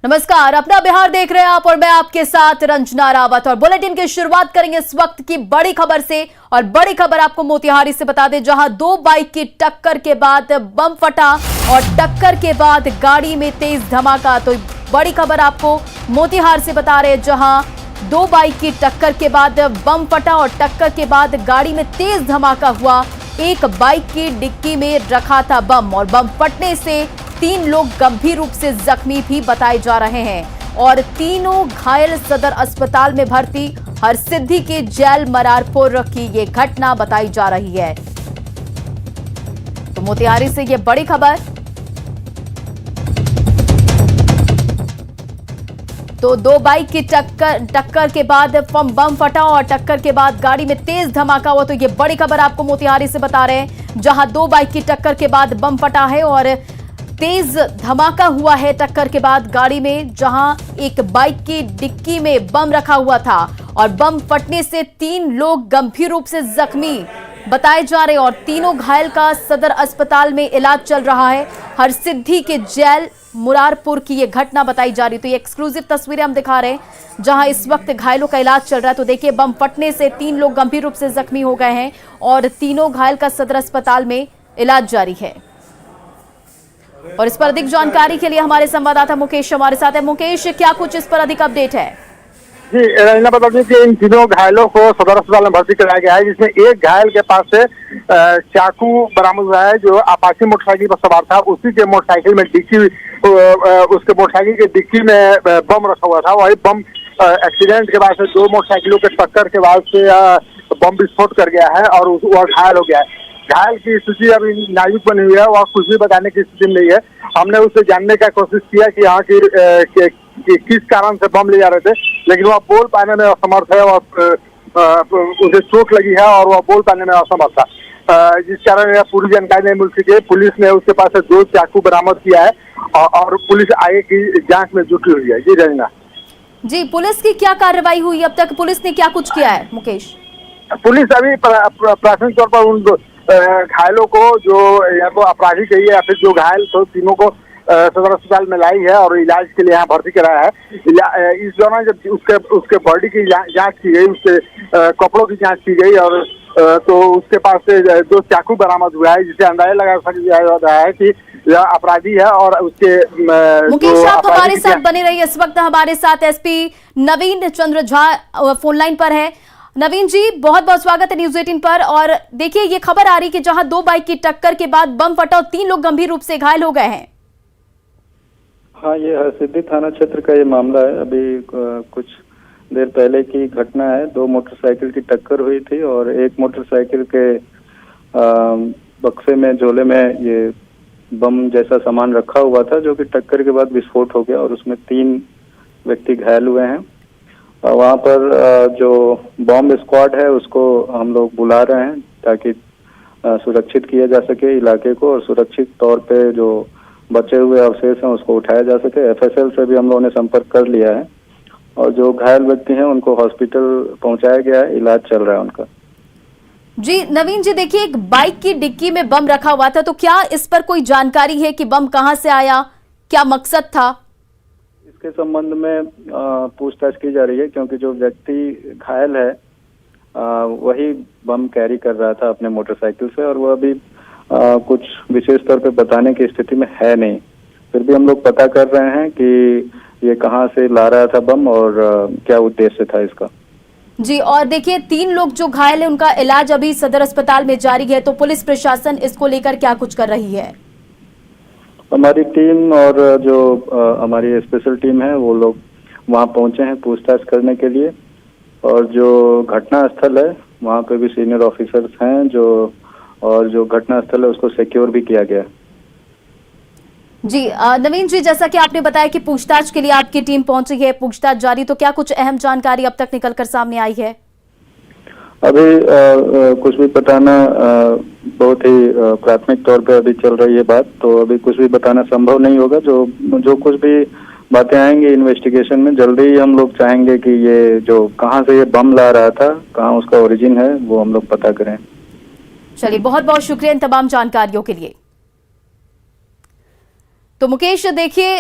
नमस्कार, अपना बिहार देख रहे हैं आप और मैं आपके साथ रंजना रावत। और बुलेटिन की शुरुआत करेंगे इस वक्त की बड़ी खबर से। और बड़ी खबर आपको मोतिहारी से बता दें, जहां दो बाइक की टक्कर के बाद बम फटा और टक्कर के बाद गाड़ी में तेज धमाका। तो बड़ी खबर आपको मोतिहार से बता रहे हैं, जहां दो बाइक की टक्कर के बाद बम फटा और टक्कर के बाद गाड़ी में तेज धमाका हुआ। एक बाइक की डिक्की में रखा था बम और बम फटने से 3 लोग गंभीर रूप से जख्मी भी बताए जा रहे हैं और तीनों घायल सदर अस्पताल में भर्ती। हरसिद्धि के जेल मरारपुर की ये घटना बताई जा रही है। तो मोतिहारी से ये बड़ी खबर। तो दो बाइक की टक्कर के बाद बम फटा और टक्कर के बाद गाड़ी में तेज धमाका हुआ। तो ये बड़ी खबर आपको मोतिहारी से बता रहे हैं, जहां दो बाइक की टक्कर के बाद बम फटा है और तेज धमाका हुआ है टक्कर के बाद गाड़ी में, जहां एक बाइक की डिक्की में बम रखा हुआ था और बम फटने से 3 लोग गंभीर रूप से जख्मी बताए जा रहे हैं और तीनों घायल का सदर अस्पताल में इलाज चल रहा है। हरसिद्धि के जेल मुरारपुर की यह घटना बताई जा रही। तो ये एक्सक्लूसिव तस्वीरें हम दिखा रहे हैं, जहां इस वक्त घायलों का इलाज चल रहा है। तो देखिए, बम फटने से 3 लोग गंभीर रूप से जख्मी हो गए हैं और तीनों घायल का सदर अस्पताल में इलाज जारी है। और इस पर अधिक जानकारी के लिए हमारे संवाददाता मुकेश हमारे साथ है। मुकेश, क्या कुछ इस पर अधिक अपडेट है? जी रंजना, बता दें कि इन तीनों घायलों को सदर अस्पताल में भर्ती कराया गया है, जिसमें एक घायल के पास से चाकू बरामद हुआ है, जो अपाची मोटरसाइकिल पर सवार था। उसी के मोटरसाइकिल में डिक्की, उसके मोटरसाइकिल की डिक्की में बम रखा हुआ था। वही बम एक्सीडेंट के बाद से 2 मोटरसाइकिलों के टक्कर के बाद से बम विस्फोट कर गया है और वह घायल हो गया है। घायल की स्थिति अभी नाजुक बनी हुई है, वह कुछ भी बताने की स्थिति में नहीं है। हमने उससे जानने का कोशिश किया कि यहाँ की किस कारण से बम ले जा रहे थे, लेकिन वह बोल पाने में असमर्थ है। उसे चोट लगी है और वह बोल पाने में असमर्थ था, जिस कारण यह पूरी जानकारी नहीं मिल सकी। पुलिस ने उसके पास से 2 चाकू बरामद किया है और पुलिस आगे की जांच में जुटी हुई है। जी रंजना जी, पुलिस की क्या कार्रवाई हुई अब तक? पुलिस ने क्या कुछ किया है मुकेश? पुलिस अभी प्राथमिक तौर पर उन घायलों को, जो या तो अपराधी कहिए या फिर जो घायल, तो तीनों को सदर अस्पताल में लाई है और इलाज के लिए यहाँ भर्ती कराया है। इस दौरान जब उसके बॉडी की जांच की गई, उसके कपड़ों की जांच की गई और तो उसके पास से 2 चाकू बरामद हुआ है, जिसे अंदाजा लगा रहा है कि यह अपराधी है। और उसके मुकेश, आप हमारे साथ बने रहिए। इस वक्त हमारे साथ एसपी नवीन चंद्र झा फोन लाइन पर है। नवीन जी, बहुत बहुत स्वागत है न्यूज 18 पर। और देखिए, ये खबर आ रही कि जहां 2 बाइक की टक्कर के बाद बम फटा और 3 लोग गंभीर रूप से घायल हो गए हैं। हाँ, ये हरसिद्धि थाना क्षेत्र का ये मामला है। अभी कुछ देर पहले की घटना है। 2 मोटरसाइकिल की टक्कर हुई थी और एक मोटरसाइकिल के बक्से में, झोले में ये बम जैसा सामान रखा हुआ था, जो कि टक्कर के बाद विस्फोट हो गया और उसमें 3 व्यक्ति घायल हुए हैं। वहाँ पर जो बॉम्ब स्क्वाड है उसको हम लोग बुला रहे हैं, ताकि सुरक्षित किया जा सके इलाके को और सुरक्षित तौर पे जो बचे हुए अवशेष हैं उसको उठाया जा सके। एफएसएल से भी हम लोगों ने संपर्क कर लिया है और जो घायल व्यक्ति हैं उनको हॉस्पिटल पहुंचाया गया है, इलाज चल रहा है उनका। जी नवीन जी, देखिए, एक बाइक की डिक्की में बम रखा हुआ था, तो क्या इस पर कोई जानकारी है कि बम कहां से आया, क्या मकसद था? इसके संबंध में पूछताछ की जा रही है, क्योंकि जो व्यक्ति घायल है वही बम कैरी कर रहा था अपने मोटरसाइकिल से और वह अभी कुछ विशेष तौर पे बताने की स्थिति में है नहीं। फिर भी हम लोग पता कर रहे हैं कि ये कहां से ला रहा था बम और क्या उद्देश्य था इसका। जी, और देखिए, 3 लोग जो घायल है उनका इलाज अभी सदर अस्पताल में जारी है। तो पुलिस प्रशासन इसको लेकर क्या कुछ कर रही है? हमारी टीम और जो हमारी स्पेशल टीम है वो लोग वहाँ पहुंचे हैं पूछताछ करने के लिए। और जो घटना स्थल है वहाँ पे भी सीनियर ऑफिसर्स हैं, जो घटना स्थल है उसको सिक्योर भी किया गया। जी नवीन जी, जैसा कि आपने बताया कि पूछताछ के लिए आपकी टीम पहुंची है, पूछताछ जारी, तो क्या कुछ अहम जानकारी अब तक निकलकर सामने आई है? अभी कुछ भी बताना बहुत ही प्राथमिक तौर पे अभी चल रही है बात, तो अभी कुछ भी बताना संभव नहीं होगा। जो कुछ भी बातें आएंगी इन्वेस्टिगेशन में, जल्दी ही हम लोग चाहेंगे कि ये जो कहाँ से ये बम ला रहा था, कहाँ उसका ओरिजिन है, वो हम लोग पता करें। चलिए, बहुत बहुत शुक्रिया इन तमाम जानकारियों के लिए। तो मुकेश, देखिए,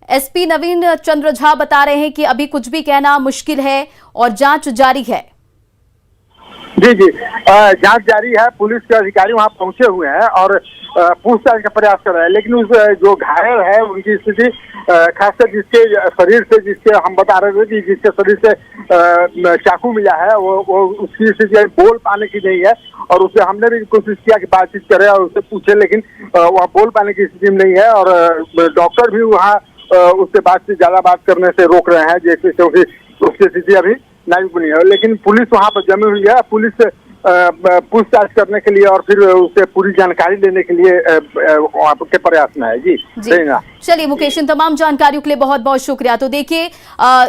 एसपी नवीन चंद्र झा बता रहे हैं कि अभी कुछ भी कहना मुश्किल है और जांच जारी है। जी जी, जांच जारी है। पुलिस के अधिकारी वहां पहुंचे हुए हैं और पूछताछ का प्रयास कर रहे हैं, लेकिन उस जो घायल है उनकी स्थिति खासकर जिसके शरीर से, जिसके हम बता रहे थे कि जिसके शरीर से चाकू मिला है, वो उसकी स्थिति बोल पाने की नहीं है। और उससे हमने भी कोशिश किया कि बातचीत करें और उससे पूछे, लेकिन वह बोल पाने की स्थिति में नहीं है। और डॉक्टर भी वहाँ उससे ज्यादा बात करने से रोक रहे हैं, जैसे क्योंकि उसकी स्थिति अभी नाजुक बनी है। लेकिन पुलिस वहाँ पर जमी हुई है। पुलिस पूछताछ करने के लिए और फिर उससे पूरी जानकारी लेने के लिए वहाँ के प्रयास में है। जी चलिए मुकेश, इन तमाम जानकारियों के लिए बहुत बहुत शुक्रिया। तो देखिए,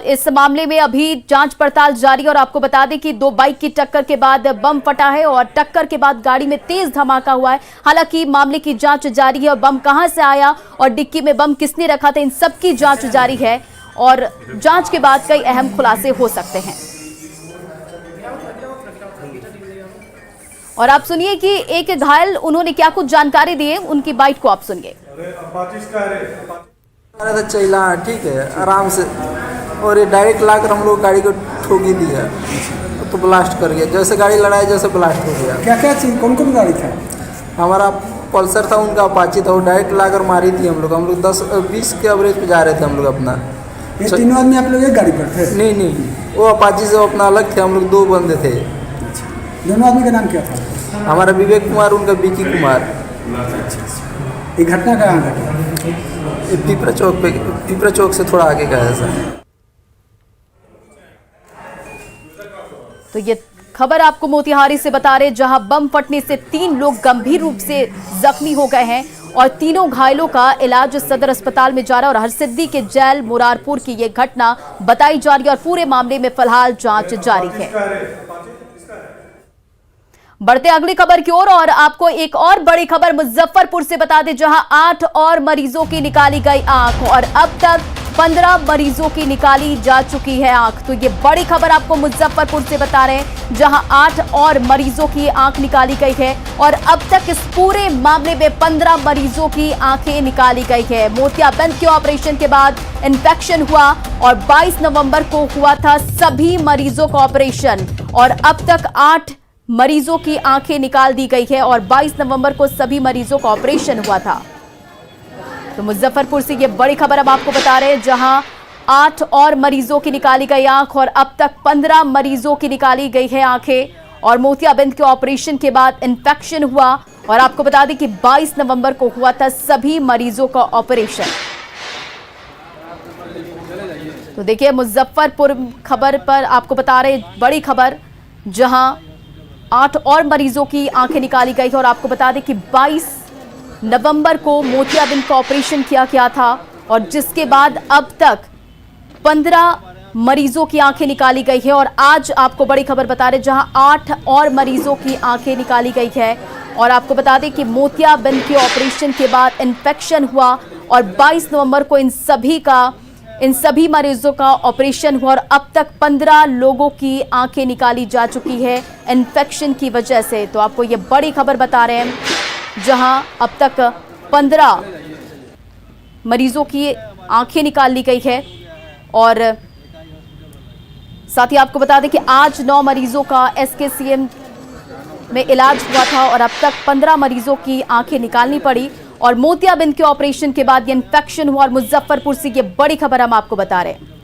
इस मामले में अभी जांच पड़ताल जारी, और आपको बता दें कि दो बाइक की टक्कर के बाद बम फटा है और टक्कर के बाद गाड़ी में तेज धमाका हुआ है। हालांकि मामले की जांच जारी है और बम कहां से आया और डिक्की में बम किसने रखा था, इन सब की जांच जारी है और जांच के बाद कई अहम खुलासे हो सकते हैं। और आप सुनिए कि एक घायल उन्होंने क्या कुछ जानकारी दी है, उनकी बाइट को आप सुनिए। चला ठीक है आराम से, और ये डायरेक्ट लाकर हम लोग गाड़ी को ठोकी दिया तो ब्लास्ट कर गया। जैसे गाड़ी लड़ाई जैसे ब्लास्ट हो गया। क्या क्या चीज, कौन कौन गाड़ी था? हमारा पल्सर था, उनका अपाची था। वो डायरेक्ट लाकर मारी थी। हम लोग 10-20 के एवरेज पे जा रहे थे हम लोग अपना। ये तीनों आदमी आप लोग एक गाड़ी पर थे? नहीं, वो अपाची से अपना अलग थे। हम लोग 2 बंदे थे। दोनों आदमी का नाम क्या था? हमारा विवेक कुमार, उनका विकी कुमार। ये घटना कहाँ घटी? पिपरा चौक से थोड़ा आगे का है सर। तो ये खबर आपको मोतिहारी से बता रहे, जहां बम फटने से 3 लोग गंभीर रूप से जख्मी हो गए हैं और तीनों घायलों का इलाज सदर अस्पताल में जा रहा है। और हरसिद्धि के जैल मुरारपुर की ये घटना बताई जा रही है और पूरे मामले में फिलहाल जांच जारी है। बढ़ते अगली खबर की ओर, और आपको एक और बड़ी खबर मुजफ्फरपुर से बता दें, जहां 8 और मरीजों की निकाली गई आंख और अब तक 15 मरीजों की निकाली जा चुकी है आंख। तो ये बड़ी खबर आपको मुजफ्फरपुर से बता रहे हैं, जहां 8 और मरीजों की आंख निकाली गई है और अब तक इस पूरे मामले में 15 मरीजों की आंखें निकाली गई है। मोतियाबिंद के ऑपरेशन के बाद इन्फेक्शन हुआ और 22 नवंबर को हुआ था सभी मरीजों का ऑपरेशन और अब तक 8 मरीजों की आंखें निकाल दी गई है और 22 नवंबर को सभी मरीजों का ऑपरेशन हुआ था। तो मुजफ्फरपुर से ये बड़ी खबर हम आपको बता रहे हैं, जहां 8 और मरीजों की निकाली गई आंख और अब तक 15 मरीजों की निकाली गई है आंखें। और मोतियाबिंद के ऑपरेशन के बाद इन्फेक्शन हुआ और आपको बता दें कि 22 नवंबर को हुआ था सभी मरीजों का ऑपरेशन। तो देखिए मुजफ्फरपुर खबर पर आपको बता रहे बड़ी खबर, जहां 8 और मरीजों की आंखें निकाली गई है और आपको बता दें कि 22 नवंबर को मोतियाबिंद का ऑपरेशन किया गया था और जिसके बाद अब तक 15 मरीजों की आंखें निकाली गई है। और आज आपको बड़ी खबर बता रहे, जहां 8 और मरीजों की आंखें निकाली गई है और आपको बता दें कि मोतियाबिंद के ऑपरेशन के बाद इन्फेक्शन हुआ और 22 नवंबर को इन सभी मरीजों का ऑपरेशन हुआ और अब तक 15 लोगों की आंखें निकाली जा चुकी है इन्फेक्शन की वजह से। तो आपको ये बड़ी खबर बता रहे हैं, जहां अब तक 15 मरीजों की आंखें निकाल ली गई है। और साथ ही आपको बता दें कि आज 9 मरीजों का एसकेसीएम में इलाज हुआ था और अब तक 15 मरीजों की आंखें निकालनी पड़ी और मोतियाबिंद के ऑपरेशन के बाद ये इन्फेक्शन हुआ। और मुजफ्फरपुर से ये बड़ी खबर हम आपको बता रहे हैं।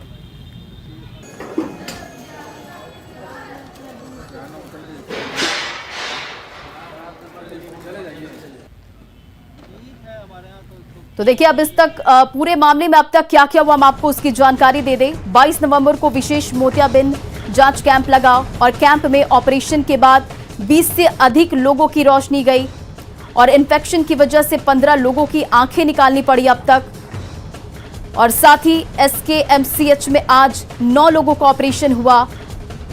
तो देखिए अब इस तक पूरे मामले में अब तक क्या क्या हुआ, हम आपको उसकी जानकारी दे दें। 22 नवंबर को विशेष मोतियाबिंद जांच कैंप लगा और कैंप में ऑपरेशन के बाद 20 से अधिक लोगों की रोशनी गई और इन्फेक्शन की वजह से 15 लोगों की आंखें निकालनी पड़ी अब तक। और साथ ही एसकेएमसीएच में आज 9 लोगों का ऑपरेशन हुआ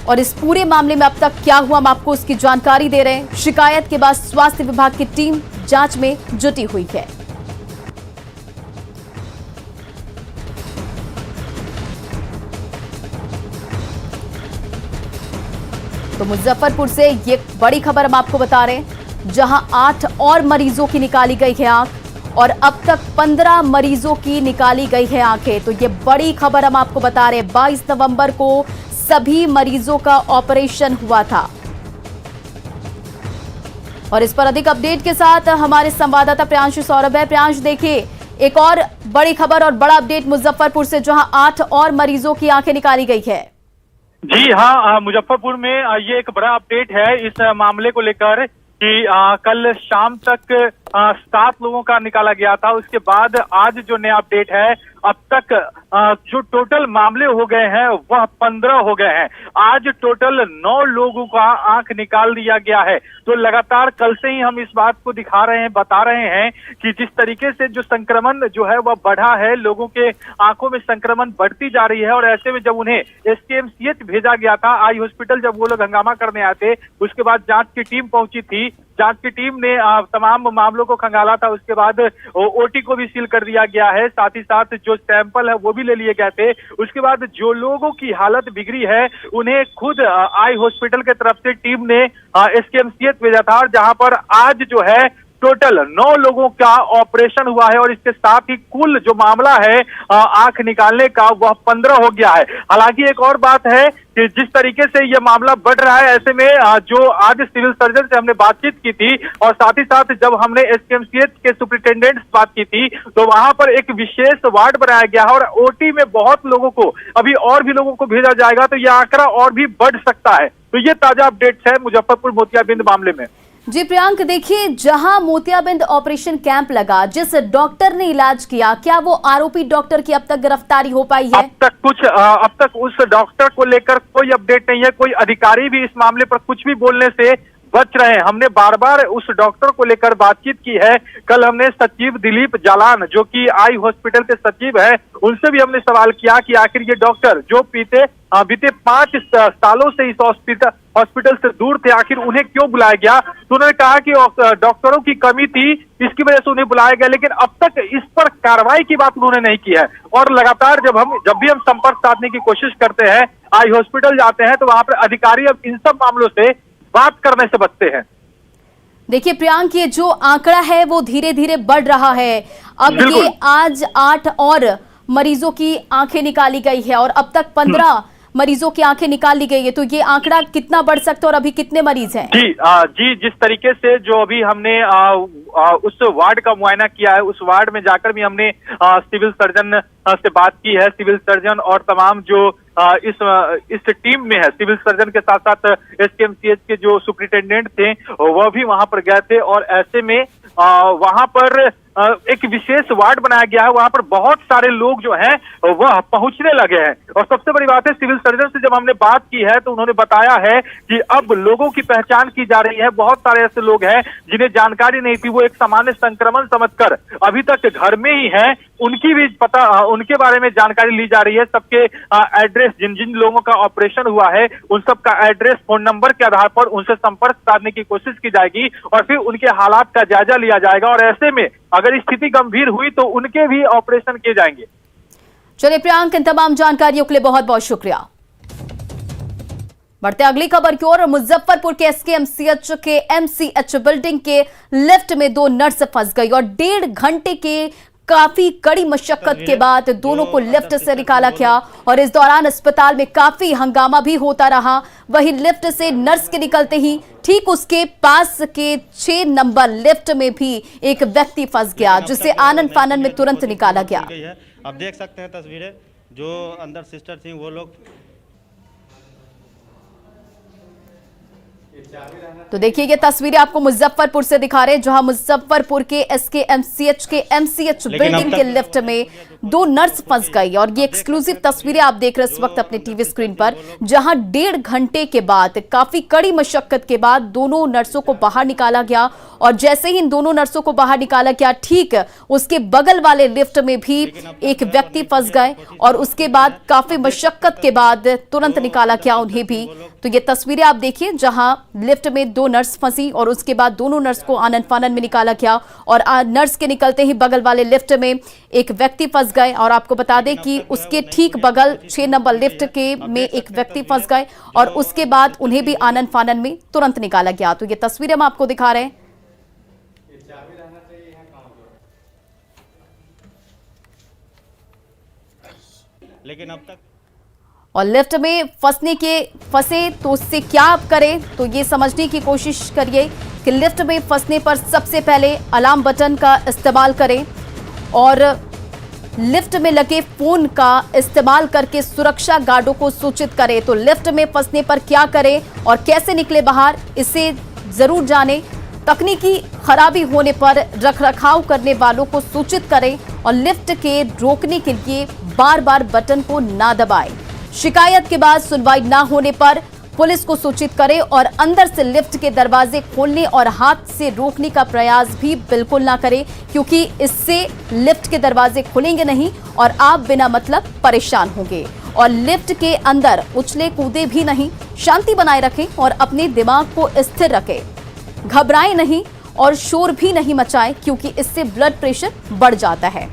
और इस पूरे मामले में अब तक क्या हुआ, हम आपको उसकी जानकारी दे रहे हैं। शिकायत के बाद स्वास्थ्य विभाग की टीम जांच में जुटी हुई है। तो मुजफ्फरपुर से ये बड़ी खबर हम आपको बता रहे हैं, जहां 8 और मरीजों की निकाली गई है आंख और अब तक 15 मरीजों की निकाली गई है आंखें। तो ये बड़ी खबर हम आपको बता रहे हैं। 22 नवंबर को सभी मरीजों का ऑपरेशन हुआ था। और इस पर अधिक अपडेट के साथ हमारे संवाददाता प्रियांशु सौरभ है। प्रियांशु, देखिए एक और बड़ी खबर और बड़ा अपडेट मुजफ्फरपुर से, जहां 8 और मरीजों की आंखें निकाली गई है। जी हाँ, मुजफ्फरपुर में ये एक बड़ा अपडेट है इस मामले को लेकर कि कल शाम तक 7 लोगों का निकाला गया था। उसके बाद आज जो नया अपडेट है, अब तक जो टोटल मामले हो गए हैं वह 15 हो गए हैं। आज टोटल 9 लोगों का आंख निकाल दिया गया है। तो लगातार कल से ही हम इस बात को दिखा रहे हैं, बता रहे हैं कि जिस तरीके से जो संक्रमण जो है वह बढ़ा है, लोगों के आंखों में संक्रमण बढ़ती जा रही है। और ऐसे में जब उन्हें एसकेएमसीएच भेजा गया था, आई हॉस्पिटल, जब वो लोग हंगामा करने आए थे, उसके बाद जांच की टीम पहुंची थी। जांच की टीम ने तमाम मामलों को खंगाला था। उसके बाद ओटी को भी सील कर दिया गया है, साथ ही साथ जो सैंपल है वो भी ले लिए गए थे। उसके बाद जो लोगों की हालत बिगड़ी है उन्हें खुद आई हॉस्पिटल की तरफ से टीम ने एसकेएमसीएच भेजा था, और जहां पर आज जो है टोटल 9 लोगों का ऑपरेशन हुआ है। और इसके साथ ही कुल जो मामला है आंख निकालने का वह 15 हो गया है। हालांकि एक और बात है कि जिस तरीके से यह मामला बढ़ रहा है, ऐसे में जो आज सिविल सर्जन से हमने बातचीत की थी, और साथ ही साथ जब हमने एसकेएमसीएच के सुपरिटेंडेंट से बात की थी, तो वहां पर एक विशेष वार्ड बनाया गया है और ओटी में बहुत लोगों को, अभी और भी लोगों को भेजा जाएगा। तो यह आंकड़ा और भी बढ़ सकता है। तो ये ताजा अपडेट्स है मुजफ्फरपुर मोतियाबिंद मामले में। जी प्रियांक, देखिए जहां मोतियाबिंद ऑपरेशन कैंप लगा, जिस डॉक्टर ने इलाज किया, क्या वो आरोपी डॉक्टर की अब तक गिरफ्तारी हो पाई है? अब तक उस डॉक्टर को लेकर कोई अपडेट नहीं है। कोई अधिकारी भी इस मामले पर कुछ भी बोलने से बच रहे हैं। हमने बार बार उस डॉक्टर को लेकर बातचीत की है। कल हमने सचिव दिलीप जालान, जो कि आई हॉस्पिटल के सचिव है, उनसे भी हमने सवाल किया कि आखिर ये डॉक्टर जो बीते 5 सालों से इस हॉस्पिटल से दूर थे, आखिर उन्हें क्यों बुलाया गया? तो उन्होंने कहा कि डॉक्टरों की कमी थी, इसकी वजह से उन्हें बुलाया गया, लेकिन अब तक इस पर कार्रवाई की बात उन्होंने नहीं की है। और लगातार जब भी हम संपर्क साधने की कोशिश करते हैं, आई हॉस्पिटल जाते हैं, तो वहां पर अधिकारी अब इन सब मामलों से बात करने से बचते हैं। देखिए प्रियांक, ये जो आंकड़ा है वो धीरे धीरे बढ़ रहा है। अब ये आज 8 और मरीजों की आंखें निकाली गई है और अब तक 15 मरीजों की आंखें निकाल ली गई है। तो ये आंकड़ा कितना बढ़ सकता है और अभी कितने मरीज हैं? जी, जिस तरीके से जो अभी हमने उस वार्ड का मुआयना किया है, उस वार्ड में जाकर भी हमने सिविल सर्जन से बात की है। सिविल सर्जन और तमाम जो इस टीम में है, सिविल सर्जन के साथ साथ एसकेएमसीएच के जो सुपरिटेंडेंट थे वह भी वहां पर गए थे। और ऐसे में वहां पर एक विशेष वार्ड बनाया गया है, वहां पर बहुत सारे लोग जो हैं वह पहुंचने लगे हैं। और सबसे बड़ी बात है, सिविल सर्जन से जब हमने बात की है तो उन्होंने बताया है कि अब लोगों की पहचान की जा रही है। बहुत सारे ऐसे लोग हैं जिन्हें जानकारी नहीं थी, वो एक सामान्य संक्रमण समझकर अभी तक घर में ही हैं, उनकी भी उनके बारे में जानकारी ली जा रही है। सबके एड्रेस, जिन जिन लोगों का ऑपरेशन हुआ है उन सब का एड्रेस, फोन नंबर के आधार पर उनसे संपर्क साधने की कोशिश की जाएगी और फिर उनके हालात का जायजा लिया जाएगा। और ऐसे में अगर स्थिति गंभीर हुई तो उनके भी ऑपरेशन किए जाएंगे। चलिए प्रियांक, इन तमाम जानकारियों के लिए बहुत बहुत शुक्रिया। बढ़ते अगली खबर की ओर। मुजफ्फरपुर के एसकेएमसीएच के एमसीएच बिल्डिंग के लिफ्ट में 2 नर्स फंस गई और 1.5 घंटे के काफी कड़ी मशक्कत के बाद दोनों को लिफ्ट से निकाला गया। और इस दौरान अस्पताल में काफी हंगामा भी होता रहा। वहीं लिफ्ट से नर्स के निकलते ही ठीक उसके पास के 6 नंबर लिफ्ट में भी एक व्यक्ति फंस गया, जिसे आनन फानन में तुरंत निकाला गया। आप देख सकते हैं तस्वीरें, जो अंदर सिस्टर थी वो लोग। तो देखिए ये तस्वीरें आपको मुजफ्फरपुर से दिखा रहे हैं, जहां मुजफ्फरपुर के एसकेएमसीएच के एमसीएच बिल्डिंग के लिफ्ट में 2 नर्स फंस गई। और ये एक्सक्लूसिव तस्वीरें आप देख रहे हैं इस वक्त अपने टीवी स्क्रीन पर, जहां 1.5 घंटे के बाद, काफी कड़ी मशक्कत के बाद दोनों नर्सों को बाहर निकाला गया। और जैसे ही इन दोनों नर्सों को बाहर निकाला गया, ठीक उसके बगल वाले लिफ्ट में भी एक व्यक्ति फंस गए और उसके बाद काफी मशक्कत के बाद तुरंत निकाला गया उन्हें भी। तो ये तस्वीरें आप देखिए, जहां लिफ्ट में 2 नर्स फंसी और उसके बाद दोनों नर्स को आनन फानन में निकाला गया। और नर्स के निकलते ही बगल वाले लिफ्ट में एक व्यक्ति फंस गए। और आपको बता दें कि उसके ठीक बगल 6 नंबर लिफ्ट के में एक व्यक्ति फंस गए और उसके बाद उन्हें भी आनन फानन में तुरंत निकाला गया। तो ये तस्वीरें हम आपको दिखा रहे हैं। लेकिन अब तक और लिफ्ट में फंसे तो उससे क्या आप करें, तो ये समझने की कोशिश करिए कि लिफ्ट में फंसने पर सबसे पहले अलार्म बटन का इस्तेमाल करें और लिफ्ट में लगे फोन का इस्तेमाल करके सुरक्षा गार्डों को सूचित करें। तो लिफ्ट में फंसने पर क्या करें और कैसे निकले बाहर, इसे जरूर जानें। तकनीकी खराबी होने पर रखरखाव करने वालों को सूचित करें और लिफ्ट के रोकने के लिए बार बार बटन को ना दबाएं। शिकायत के बाद सुनवाई ना होने पर पुलिस को सूचित करें और अंदर से लिफ्ट के दरवाजे खोलने और हाथ से रोकने का प्रयास भी बिल्कुल ना करें, क्योंकि इससे लिफ्ट के दरवाजे खुलेंगे नहीं और आप बिना मतलब परेशान होंगे। और लिफ्ट के अंदर उछले कूदे भी नहीं, शांति बनाए रखें और अपने दिमाग को स्थिर रखें। घबराएं नहीं और शोर भी नहीं मचाएं, क्योंकि इससे ब्लड प्रेशर बढ़ जाता है।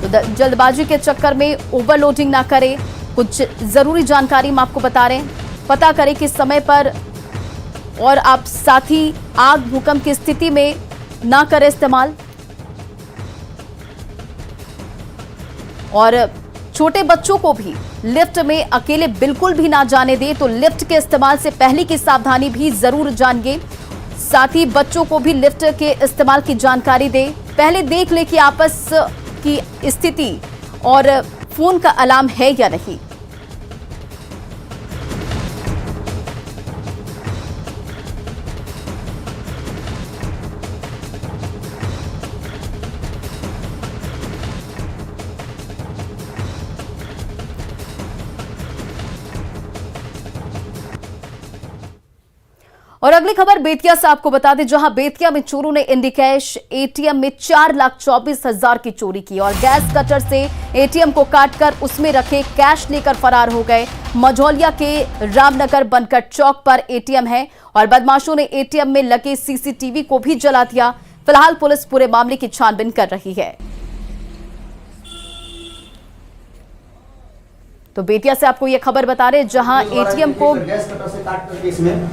तो जल्दबाजी के चक्कर में ओवरलोडिंग ना करें। कुछ जरूरी जानकारी हम आपको बता रहे हैं। पता करें कि समय पर, और आप साथ ही आग भूकंप की स्थिति में ना करें इस्तेमाल। और छोटे बच्चों को भी लिफ्ट में अकेले बिल्कुल भी ना जाने दें। तो लिफ्ट के इस्तेमाल से पहले की सावधानी भी जरूर जानिए। साथ ही बच्चों को भी लिफ्ट के इस्तेमाल की जानकारी दें। पहले देख ले कि आपस की स्थिति और फोन का अलार्म है या नहीं। और अगली खबर बेतिया से आपको बता दें, जहां बेतिया में चोरों ने इंडिकैश एटीएम में 4,24,000 की चोरी की और गैस कटर से एटीएम को काटकर उसमें रखे कैश लेकर फरार हो गए। मझौलिया के रामनगर बनकट चौक पर एटीएम है और बदमाशों ने एटीएम में लगे सीसीटीवी को भी जला दिया। फिलहाल पुलिस पूरे मामले की छानबीन कर रही है। तो बेतिया से आपको यह खबर बता रहे, जहां एटीएम को गैस कटर से काट करके इसमें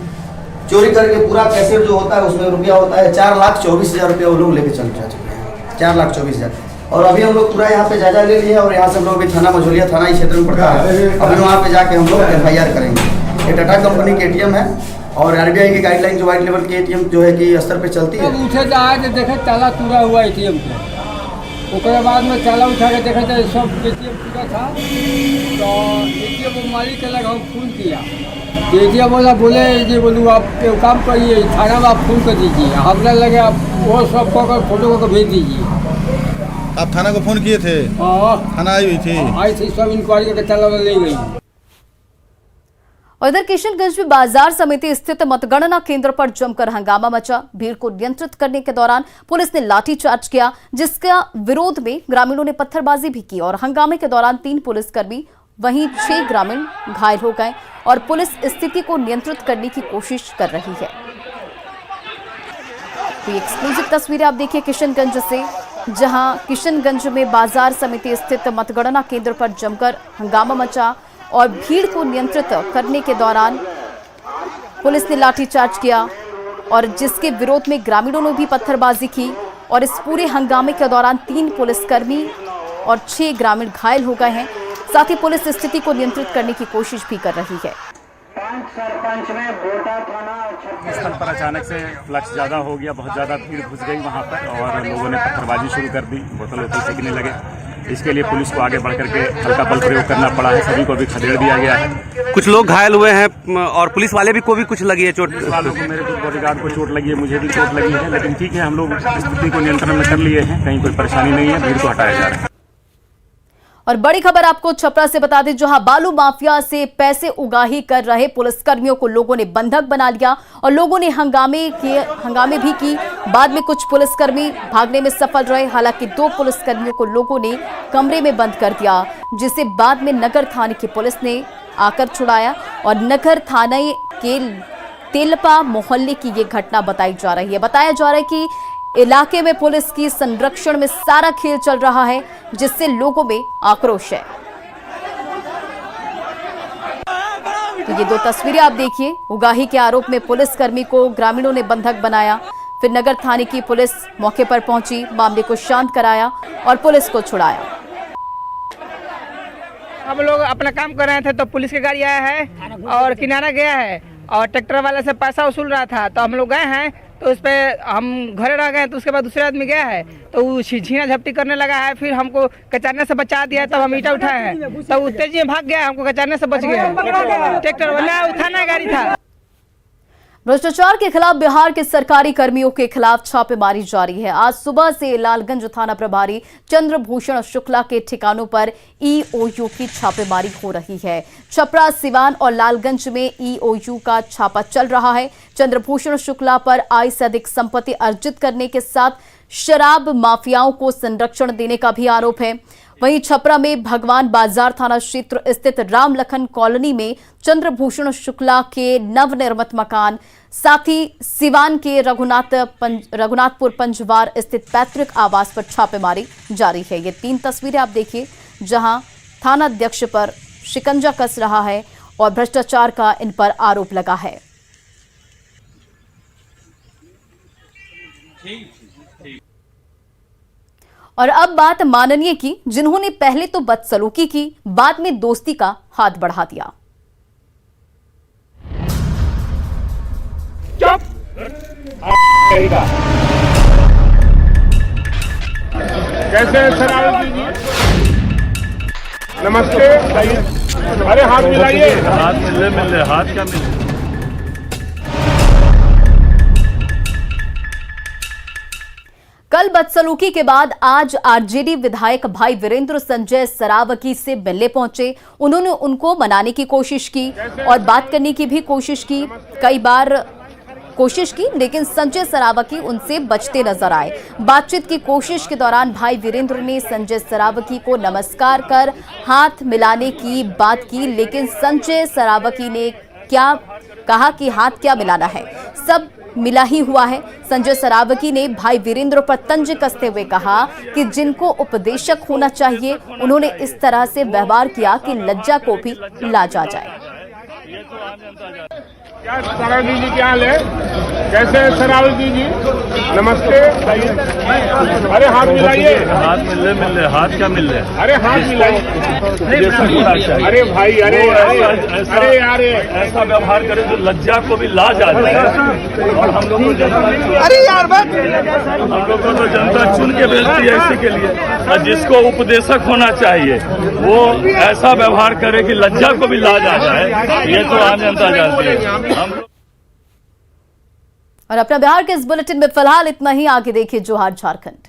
चोरी करके पूरा कैसेट जो होता है उसमें रुपया होता है 4,24,000 रुपया वो लोग लेके चल चुके हैं। 4,24,000। और अभी हम लोग पूरा यहाँ पे जायजा ले लिए और यहाँ से हम लोग अभी थाना मझौलिया थाना इस क्षेत्र में पड़ता है। अभी वहाँ पे जाके हम लोग FIR करेंगे। ये टाटा कंपनी के एटीएम है और RBI की गाइडलाइन जो व्हाइट लेवल की एटीएम जो है कि स्तर पे चलती है। उठे जाए तो देखे ताला टूटा हुआ एटीएम के, उसके बाद में ताला उठा के देखा जाए सब एटीएम टूटा था। तो एटीएम मालिक अलग हम फोन किया, एटीएम वाला बोले जी बोलूँ आप काम करिए, थाना में आप फोन कर दीजिए, हमरा लगे आप वो सब फोटो को भेज दीजिए। आप थाना को फोन किए थे? थाना आई हुई थी? आई थी, सब इंक्वायरी करके ताला ले गई। और इधर किशनगंज में बाजार समिति स्थित मतगणना केंद्र पर जमकर हंगामा मचा। भीड़ को नियंत्रित करने के दौरान पुलिस ने लाठीचार्ज किया, जिसका विरोध में ग्रामीणों ने पत्थरबाजी भी की और हंगामे के दौरान 3 पुलिसकर्मी वहीं 6 ग्रामीण घायल हो गए और पुलिस स्थिति को नियंत्रित करने की कोशिश कर रही है। तो एक्सक्लूसिव तस्वीरें आप देखिए किशनगंज से, जहां किशनगंज में बाजार समिति स्थित मतगणना केंद्र पर जमकर हंगामा मचा और भीड़ को नियंत्रित करने के दौरान पुलिस ने लाठीचार्ज किया और जिसके विरोध में ग्रामीणों ने भी पत्थरबाजी की। और इस पूरे हंगामे के दौरान 3 पुलिसकर्मी और 6 ग्रामीण घायल हो गए हैं। साथ ही पुलिस स्थिति को नियंत्रित करने की कोशिश भी कर रही है। स्थल पर अचानक से फ्लक्स ज़्यादा हो गया, बहुत ज़्यादा भीड़ घुस गई वहाँ पर और लोगों ने पत्थरबाजी शुरू कर दी, बोतल वोतल फेंकने लगे। इसके लिए पुलिस को आगे बढ़ करके हल्का बल प्रयोग करना पड़ा है, सभी को भी खदेड़ दिया गया है। कुछ लोग घायल हुए हैं और पुलिस वाले भी को भी कुछ लगी है चोट? पुलिस वालों को, मेरे बॉडीगार्ड को चोट लगी है, मुझे भी चोट लगी है, लेकिन ठीक है, हम लोग स्थिति को नियंत्रण में कर लिए हैं, कहीं कोई परेशानी नहीं है, भीड़ को हटाया जा रहा है। और बड़ी खबर आपको छपरा से बता दें, जहां बालू माफिया से पैसे उगाही कर रहे पुलिसकर्मियों को लोगों ने बंधक बना लिया और लोगों ने हंगामे भी की। बाद में कुछ पुलिसकर्मी भागने में सफल रहे। हालांकि 2 पुलिसकर्मियों को लोगों ने कमरे में बंद कर दिया, जिसे बाद में नगर थाने की पुलिस ने आकर छुड़ाया। और नगर थाने के तेलपा मोहल्ले की ये घटना बताई जा रही है। बताया जा रहा है कि इलाके में पुलिस की संरक्षण में सारा खेल चल रहा है, जिससे लोगों में आक्रोश है। तो ये 2 तस्वीरें आप देखिए। उगाही के आरोप में पुलिसकर्मी को ग्रामीणों ने बंधक बनाया। फिर नगर थाने की पुलिस मौके पर पहुंची, मामले को शांत कराया और पुलिस को छुड़ाया। हम लोग अपना काम कर रहे थे तो पुलिस की गाड़ी आया है और किनारा गया है और ट्रैक्टर वाले से पैसा वसूल रहा था, तो हम लोग गए हैं तो उस पर हम घरे रह गए, तो उसके बाद दूसरे आदमी गया है तो वो छीना झपटी करने लगा है, फिर हमको कचारने से बचा दिया, तब हम ईटा उठाए हैं, तब वो तेजी में भाग गया, हमको कचारने से बच गया। ट्रैक्टर वाला उठाना गाड़ी था। भ्रष्टाचार के खिलाफ बिहार के सरकारी कर्मियों के खिलाफ छापेमारी जारी है। आज सुबह से लालगंज थाना प्रभारी चंद्रभूषण शुक्ला के ठिकानों पर ईओयू की छापेमारी हो रही है। छपरा, सिवान और लालगंज में ईओयू का छापा चल रहा है। चंद्रभूषण शुक्ला पर आय से अधिक संपत्ति अर्जित करने के साथ शराब माफियाओं को संरक्षण देने का भी आरोप है। वहीं छपरा में भगवान बाजार थाना क्षेत्र स्थित राम लखन कॉलोनी में चंद्रभूषण शुक्ला के नवनिर्मित मकान, साथ ही सिवान के रघुनाथपुर पंजवार स्थित पैतृक आवास पर छापेमारी जारी है। ये 3 तस्वीरें आप देखिए जहां थानाध्यक्ष पर शिकंजा कस रहा है और भ्रष्टाचार का इन पर आरोप लगा है। और अब बात माननीय की, जिन्होंने पहले तो बदसलूकी की, बाद में दोस्ती का हाथ बढ़ा दिया। चुप। कैसे नमस्ते, अरे हाथ मिलाइए। हाथ मिले हाथ क्या मिले। कल बदसलूकी के बाद आज आरजेडी विधायक भाई वीरेंद्र संजय सरावगी से मिलने पहुंचे। उन्होंने उनको मनाने की कोशिश की और बात करने की भी कोशिश की, कई बार कोशिश की, लेकिन संजय सरावगी उनसे बचते नजर आए। बातचीत की कोशिश के दौरान भाई वीरेंद्र ने संजय सरावगी को नमस्कार कर हाथ मिलाने की बात की, लेकिन संजय सरावगी ने क्या कहा कि हाथ क्या मिलाना है, सब मिला ही हुआ है। संजय सरावगी ने भाई वीरेंद्र पर तंज कसते हुए कहा कि जिनको उपदेशक होना चाहिए, उन्होंने इस तरह से व्यवहार किया कि लज्जा को भी लाज आ जाए। क्या सरावगी जी क्या हाल है? कैसे सरावगी जी? नमस्ते। अरे हाथ मिलाइए। हाथ मिले हाथ क्या मिल रहे? अरे हाथ मिलाइए। अरे भाई, अरे अरे यार, ऐसा व्यवहार करे तो लज्जा को भी लाज आ जाए। और हम लोग को अरे यार बात हम लोग को तो जनता चुन के भेजती है इसी के लिए। और जिसको उपदेशक होना चाहिए वो ऐसा व्यवहार करे कि लज्जा को भी लाज आ जाए, ये तो आम जनता जानती है। और अपना बिहार के इस बुलेटिन में फिलहाल इतना ही। आगे देखिए जोहार झारखंड।